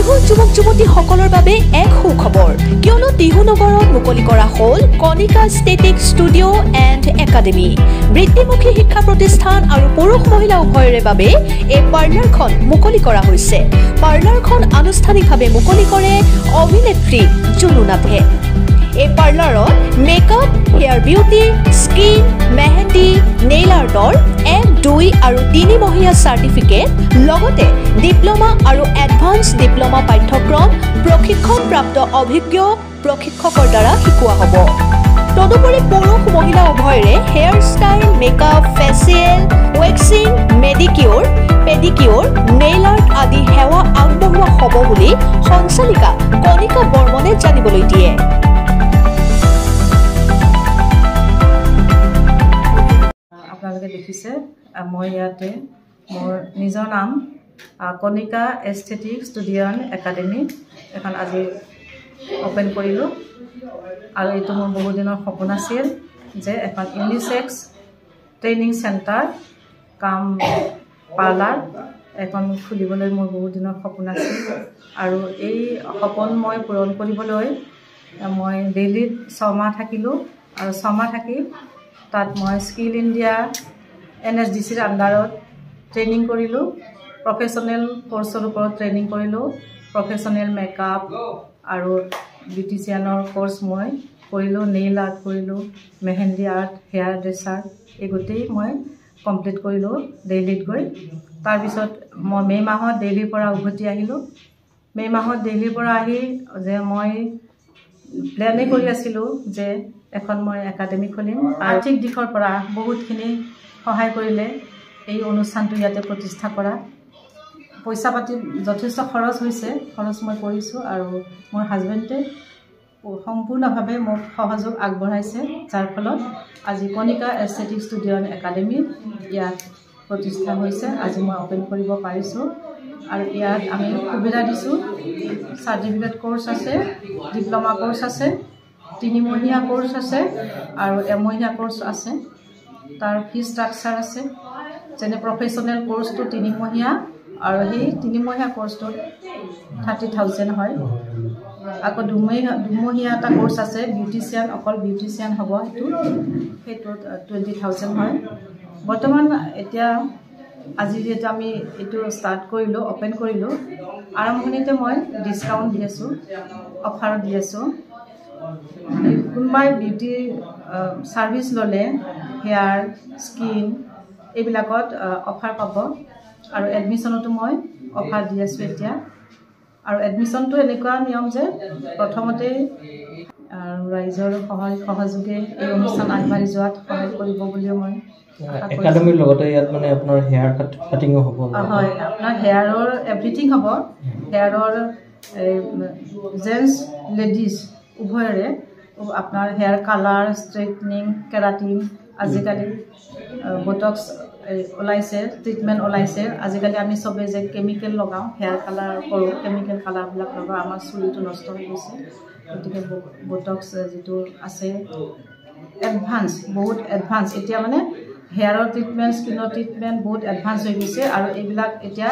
টিহু যুৱক যুৱতীসকলৰ বাবে এক সুখবৰ কিয়নো টিহু নগৰত মুকলি কৰা হ'ল কণিকা ষ্টেটিক ষ্টুডিঅ' এণ্ড একাডেমি বৃত্তিমুখী শিক্ষা প্ৰতিষ্ঠান আৰু পুৰুষ মহিলা উভয়ৰে বাবে এই পাৰ্লাৰখন মুকলি কৰা হৈছে পাৰ্লাৰখন আনুষ্ঠানিকভাৱে মুকলি কৰে অভিনেত্ৰী জুনু নাথে এই পাৰ্লাৰত makeup hair beauty skin mehndi nail আৰ্টৰ 1, 2 আৰু 3 মহীয়া চাৰ্টিফিকেট লগতে ডিপ্লোমা আৰু এডভান্স ডিপ্লোমা পাঠ্যক্ৰম প্ৰশিক্ষণপ্ৰাপ্ত অভিজ্ঞ প্ৰশিক্ষকৰ দ্বাৰা শিকোৱা হ'ব তদুপৰি পুৰুষ মহিলা উভয়ৰে hairstyle makeup facial waxing manicure pedicure nail art আদি সেৱা আগবঢ়োৱা হ'ব বুলি সঞ্চালিকা কণিকা বৰ্মনে জানিবলৈ দিয়ে আপোনালোকে দেখিছে মই ইয়াতে মোৰ নিজৰ নাম কণিকা এস্থেটিক ষ্টুডিঅ' এণ্ড একাডেমি এখন আজি ওপেন কৰিলোঁ আৰু এইটো মোৰ বহু দিনৰ সপোন আছিল যে এখন ইউনিচেক্স ট্ৰেইনিং চেণ্টাৰ কাম পাৰ্লাৰ এখন খুলিবলৈ মোৰ বহু দিনৰ সপোন আছিল আৰু এই সপোন মই পূৰণ কৰিবলৈ মই দিল্লীত 6 মাহ থাকিলোঁ আৰু 6 মাহ থাকি তাত মই স্কিল ইণ্ডিয়া NSDCৰ আণ্ডাৰত ট্ৰেইনিং কৰিলোঁ প্ৰফেশ্যনেল কোৰ্চৰ ওপৰত ট্ৰেইনিং কৰিলোঁ প্ৰফেশ্যনেল মেকআপ আৰু বিউটিচিয়ানৰ কোৰ্চ মই কৰিলোঁ নেইল আৰ্ট কৰিলোঁ মেহেন্দি আৰ্ট হেয়াৰ ড্ৰেছাৰ এই গোটেই মই কমপ্লিট কৰিলোঁ দিল্লীত গৈ তাৰপিছত মই মে' মাহত দিল্লীৰ পৰা উভতি আহিলোঁ মে' মাহত দিল্লীৰ পৰা আহি যে মই প্লেনে কৰি আছিলোঁ যে এখন মই একাডেমি খুলিম আৰ্থিক দিশৰ পৰা বহুতখিনি সহায় কৰিলে এই অনুষ্ঠানটো ইয়াতে প্ৰতিষ্ঠা কৰা পইচা পাতি যথেষ্ট খৰচ হৈছে খৰচ মই কৰিছোঁ আৰু মোৰ হাজবেণ্ডে সম্পূৰ্ণভাৱে মোক সহযোগ আগবঢ়াইছে যাৰ ফলত আজি কণিকা এস্থেটিক ষ্টুডিঅ' এণ্ড একাডেমি ইয়াত প্ৰতিষ্ঠা হৈছে আজি মই ওপেন কৰিব পাৰিছোঁ আৰু ইয়াত আমি সুবিধা দিছোঁ চাৰ্টিফিকেট কোৰ্চ আছে ডিপ্ল'মা কোৰ্চ আছে 3 মহীয়া কোৰ্চ আছে আৰু 1 মহীয়া কোৰ্চ আছে তাৰ ফি ষ্ট্ৰাকচাৰ আছে যেনে প্ৰফেশ্যনেল কোৰ্চটো 3 মহীয়া আৰু সেই 3 মহীয়া কোৰ্চটোত 30,000 হয় আকৌ 2 মহীয়া এটা কোৰ্চ আছে বিউটিচিয়ান অকল বিউটিচিয়ান হ'ব সেইটোত 20,000 হয় বৰ্তমান এতিয়া আজি যেতিয়া আমি এইটো ষ্টাৰ্ট কৰিলোঁ ওপেন কৰিলোঁ আৰম্ভণিতে মই ডিছকাউণ্ট দি আছোঁ অফাৰ দি আছোঁ কোনোবাই বিউটি ছাৰ্ভিচ ল'লে হেয়াৰ স্কিন এইবিলাকত অফাৰ পাব আৰু এডমিশ্যনতো মই অফাৰ দি আছোঁ এতিয়া আৰু এডমিশ্যনটো এনেকুৱা নিয়ম যে প্ৰথমতে ৰাইজৰ সহযোগে এই অনুষ্ঠান আগবাঢ়ি যোৱাত সহায় কৰিব বুলিও মই একাডেমিৰ লগতে ইয়াত মানে আপোনাৰ হেয়াৰ কাটিঙো হ'ব হয় আপোনাৰ হেয়াৰৰ এভৰিথিং হ'ব হেয়াৰৰ জেন্টছ লেডিজ উভয়ৰে আপোনাৰ হেয়াৰ কালাৰ ষ্ট্ৰেইটনিং কেৰাটিন আজিকালি বটক্স ওলাইছে ট্ৰিটমেণ্ট ওলাইছে আজিকালি আমি চবে যে কেমিকেল লগাওঁ হেয়াৰ কালাৰ কৰোঁ কেমিকেল কালাৰবিলাক লগাওঁ আমাৰ চুলিটো নষ্ট হৈ গৈছে গতিকে বটক্স যিটো আছে এডভান্স বহুত এডভান্স এতিয়া মানে হেয়াৰৰ ট্ৰিটমেণ্ট স্কিনৰ ট্ৰিটমেণ্ট বহুত এডভান্স হৈ গৈছে আৰু এইবিলাক এতিয়া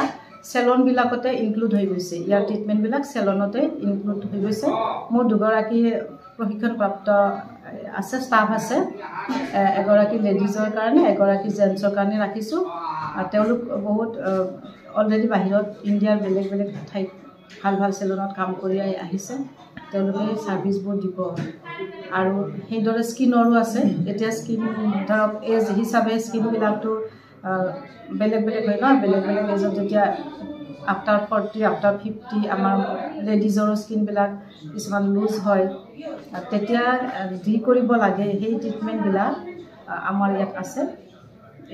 চেলনবিলাকতে ইনক্লুড হৈ গৈছে ইয়াৰ ট্ৰিটমেণ্টবিলাক চেলনতে ইনক্লুড হৈ গৈছে মোৰ 2গৰাকী প্ৰশিক্ষণপ্ৰাপ্ত আছে ষ্টাফ আছে এগৰাকী লেডিজৰ কাৰণে এগৰাকী জেণ্টছৰ কাৰণে ৰাখিছোঁ আৰু তেওঁলোক বহুত অলৰেডি বাহিৰত ইণ্ডিয়াৰ বেলেগ বেলেগ ঠাইত ভাল ভাল চেলুনত কাম কৰি আহিছে তেওঁলোকে ছাৰ্ভিচবোৰ দিব আৰু সেইদৰে স্কিনৰো আছে এতিয়া স্কিন ধৰক এজ হিচাপে স্কিনবিলাকতো বেলেগ বেলেগ হয় ন বেলেগ বেলেগ এজত যেতিয়া আফটাৰ 40 আফটাৰ 50 আমাৰ লেডিজৰ স্কিনবিলাক কিছুমান লুজ হয় তেতিয়া যি কৰিব লাগে সেই ট্ৰিটমেণ্টবিলাক আমাৰ ইয়াত আছে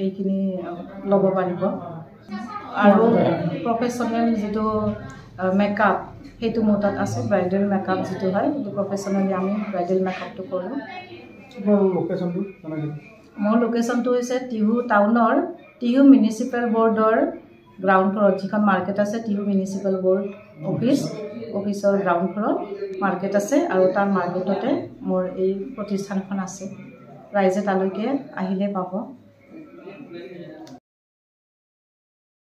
এইখিনি ল'ব পাৰিব আৰু প্ৰফেশ্যনেল যিটো মেকআপ সেইটো মোৰ তাত আছে ব্ৰাইডেল মেকআপ যিটো হয় সেইটো প্ৰফেশ্যনেলি আমি ব্ৰাইডেল মেকআপটো কৰোঁ মোৰ লোকেশ্যনটো হৈছে টিহু টাউনৰ টিহু মিউনিচিপেল বৰ্ডৰ গ্ৰাউণ্ড ফ্ল'ৰত যিখন মাৰ্কেট আছে টিহু মিউনিচিপেল বৰ্ড অফিচৰ গ্ৰাউণ্ড ফ্ল'ৰত মাৰ্কেট আছে আৰু তাৰ মাৰ্কেটতে মোৰ এই প্ৰতিষ্ঠানখন আছে ৰাইজে তালৈকে আহিলে পাব